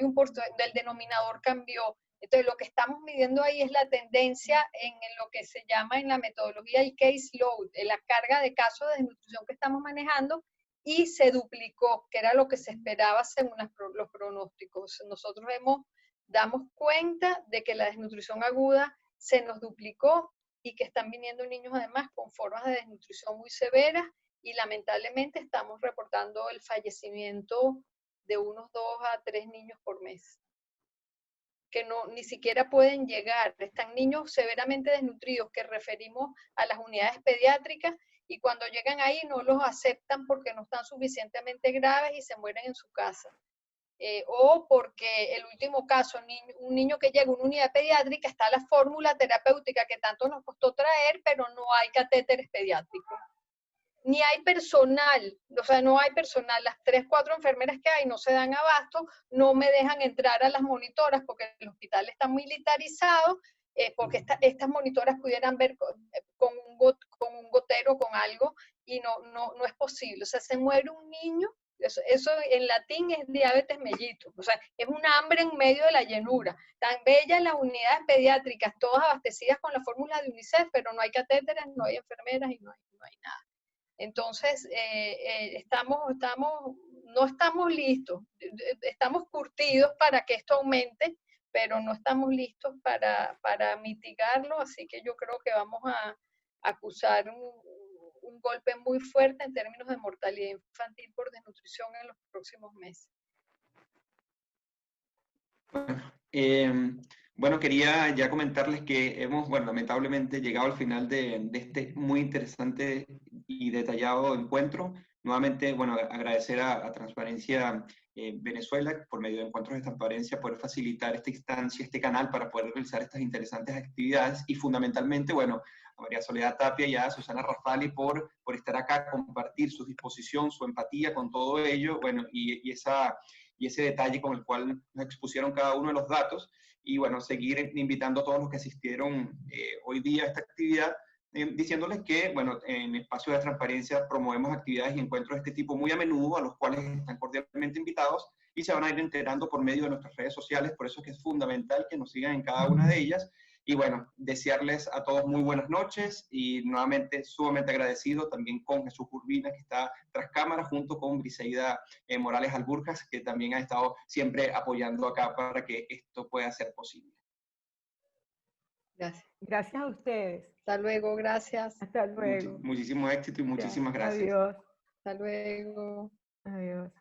del denominador cambió. Entonces, lo que estamos midiendo ahí es la tendencia en lo que se llama en la metodología el case load, la carga de casos de desnutrición que estamos manejando, y se duplicó, que era lo que se esperaba según los pronósticos. Nosotros damos cuenta de que la desnutrición aguda se nos duplicó y que están viniendo niños además con formas de desnutrición muy severas, y lamentablemente estamos reportando el fallecimiento de unos 2 a 3 niños por mes, que ni siquiera pueden llegar. Están niños severamente desnutridos que referimos a las unidades pediátricas, y cuando llegan ahí no los aceptan porque no están suficientemente graves y se mueren en su casa. O porque el último caso, un niño que llega a una unidad pediátrica, está la fórmula terapéutica que tanto nos costó traer, pero no hay catéteres pediátricos. Ni hay personal, o sea, no hay personal. Las 3, 4 enfermeras que hay no se dan abasto, no me dejan entrar a las monitoras porque el hospital está militarizado, porque estas monitoras pudieran ver con un gotero, con algo, y no es posible. O sea, se muere un niño, eso en latín es diabetes mellitus, o sea, es un hambre en medio de la llenura. Tan bellas las unidades pediátricas, todas abastecidas con la fórmula de UNICEF, pero no hay catéteres, no hay enfermeras y no hay nada. Entonces, no estamos listos, estamos curtidos para que esto aumente, pero no estamos listos para mitigarlo, así que yo creo que vamos a acusar un golpe muy fuerte en términos de mortalidad infantil por desnutrición en los próximos meses. Bueno, quería ya comentarles que hemos, bueno, lamentablemente llegado al final de este muy interesante y detallado encuentro. Nuevamente, bueno, agradecer a Transparencia Venezuela por medio de encuentros de transparencia, poder facilitar esta instancia, este canal para poder realizar estas interesantes actividades, y fundamentalmente, bueno, a María Soledad Tapia y a Susana Rafali por estar acá, compartir su disposición, su empatía con todo ello, bueno, y ese detalle con el cual nos expusieron cada uno de los datos, y bueno, seguir invitando a todos los que asistieron hoy día a esta actividad, diciéndoles que, bueno, en Espacios de Transparencia promovemos actividades y encuentros de este tipo muy a menudo, a los cuales están cordialmente invitados, y se van a ir enterando por medio de nuestras redes sociales. Por eso es que es fundamental que nos sigan en cada una de ellas. Y bueno, desearles a todos muy buenas noches, y nuevamente sumamente agradecido también con Jesús Urbina, que está tras cámara, junto con Briseida Morales Alburjas, que también ha estado siempre apoyando acá para que esto pueda ser posible. Gracias. Gracias a ustedes. Hasta luego, gracias. Hasta luego. Muchísimo éxito y muchísimas gracias. Adiós. Hasta luego. Adiós.